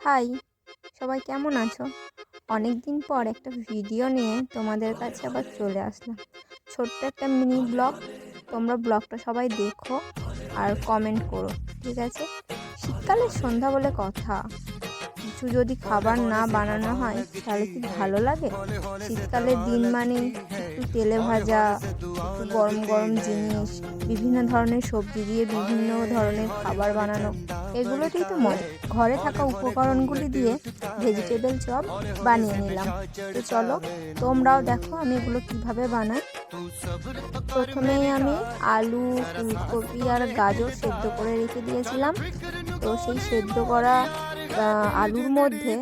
High, সবাই কেমন আছো? অনেক দিন পর একটা ভিডিও নিয়ে তোমাদের কাছে আবার চলে আসলাম। ছোট্ট একটা মিনি ব্লগ। তোমরা ব্লগটা সবাই দেখো আর কমেন্ট করো, ঠিক আছে? শীতকালের সন্ধ্যা বলে কথা, কিছু যদি খাবার না বানানো হয় তাহলে কি ভালো লাগে? শীতকালের দিন মানে একটু তেলে ভাজা, একটু গরম গরম জিনিস, বিভিন্ন ধরনের সবজি দিয়ে বিভিন্ন ধরনের খাবার বানানো, এগুলোতেই তো মজা। ঘরে থাকা উপকরণগুলি দিয়ে ভেজিটেবল চপ বানিয়ে নিলাম। তো চলো তোমরাও দেখো আমি এগুলো কিভাবে বানাই। প্রথমেই আমি আলু, ফুলকপি আর গাজর সেদ্ধ করে রেখে দিয়েছিলাম। তো সেই সেদ্ধ করা আলুর মধ্যে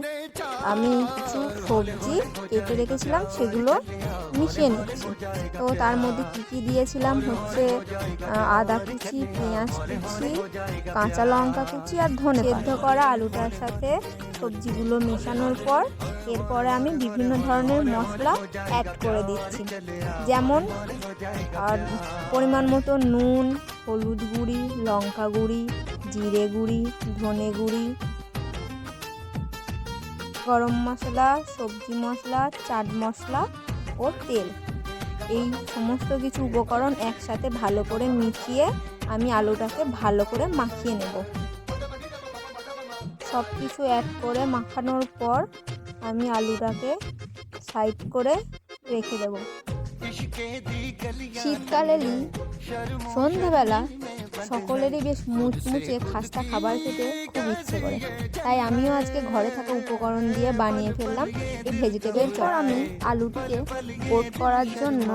আমি কিছু সবজি কেটে রেখেছিলাম, সেগুলো মিশিয়ে নিচ্ছি। তো তার মধ্যে কী দিয়েছিলাম হচ্ছে আদা কুচি, পেঁয়াজ কুচি, কাঁচা লঙ্কা কুচি আর ধনে। সেদ্ধ করা আলুটার সাথে সবজিগুলো মেশানোর পর এরপরে আমি বিভিন্ন ধরনের মশলা অ্যাড করে দিচ্ছি, যেমন আর পরিমাণ মতো নুন, হলুদ গুঁড়ি, লঙ্কা গুঁড়ি, জিরে গুঁড়ি, ধনে গুঁড়ি, গরম মশলা, সবজি মশলা, চাট মশলা ও তেল। এই সমস্ত কিছু উপকরণ একসাথে ভালো করে মিশিয়ে আমি আলুটাকে ভালো করে মাখিয়ে নেব। সব কিছু অ্যাড করে মাখানোর পর আমি আলুটাকে সাইড করে রেখে দেব। শীতকালেরই সন্ধেবেলা সকলেরই বেশ মুচমুচে খাস্তা খাবার খেতে খুব ইচ্ছে করে, তাই আমিও আজকে ঘরে থাকা উপকরণ দিয়ে বানিয়ে ফেললাম এই ভেজিটেবল চপ। আমি আলুটিকে কোট করার জন্য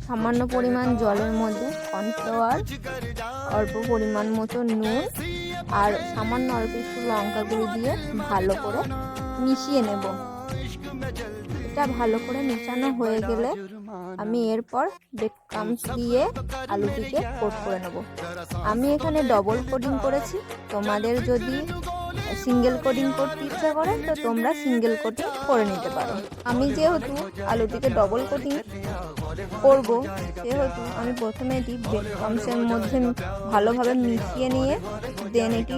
সামান্য পরিমাণ জলের মধ্যে কর্নফ্লাওয়ার, অল্প পরিমাণ মতো নুন আর সামান্য অল্প একটু লঙ্কা গুঁড়ো দিয়ে ভালো করে মিশিয়ে নেব। এটা ভালো করে মেশানো হয়ে গেলে আমি এরপর ব্রেড ক্রাম্বস দিয়ে আলুটিকে কোট করে নেব। আমি এখানে ডবল কোটিং করেছি, তোমাদের যদি সিঙ্গেল কোটিং করতে ইচ্ছা করে তো তোমরা সিঙ্গেল কোটিং করে নিতে পারো। আমি যেহেতু আলুটিকে ডবল কোটিং করব, সেহেতু আমি প্রথমে এটি ব্রেড ক্রাম্বসের মধ্যে ভালোভাবে মিশিয়ে নিয়ে দেন এটি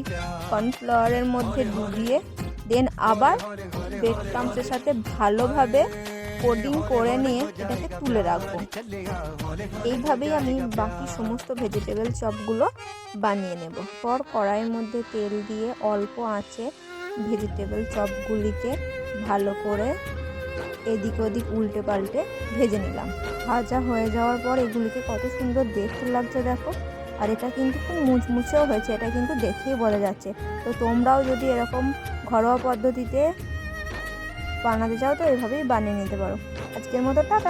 কর্নফ্লাওয়ারের মধ্যে ডুবিয়ে দেন আবার ব্রেড ক্রাম্বসের সাথে ভালোভাবে কোটিং করে নিয়ে এটাকে তুলে রাখবো। এইভাবেই আমি বাকি সমস্ত ভেজিটেবল চপগুলো বানিয়ে নেব। পর কড়াইয়ের মধ্যে তেল দিয়ে অল্প আঁচে ভেজিটেবল চপগুলিকে ভালো করে এদিক ওদিক উল্টে পাল্টে ভেজে নিলাম। ভাজা হয়ে যাওয়ার পর এগুলিকে কত সুন্দর দেখতে লাগছে দেখো, আর এটা কিন্তু খুব মুচমুচেও হয়েছে, এটা কিন্তু দেখেই বোঝা যাচ্ছে। তো তোমরাও যদি এরকম ঘরোয়া পদ্ধতিতে বানাতে চাও তো এভাবেই বানিয়ে নিতে পারো। আজকের মতো টাটা।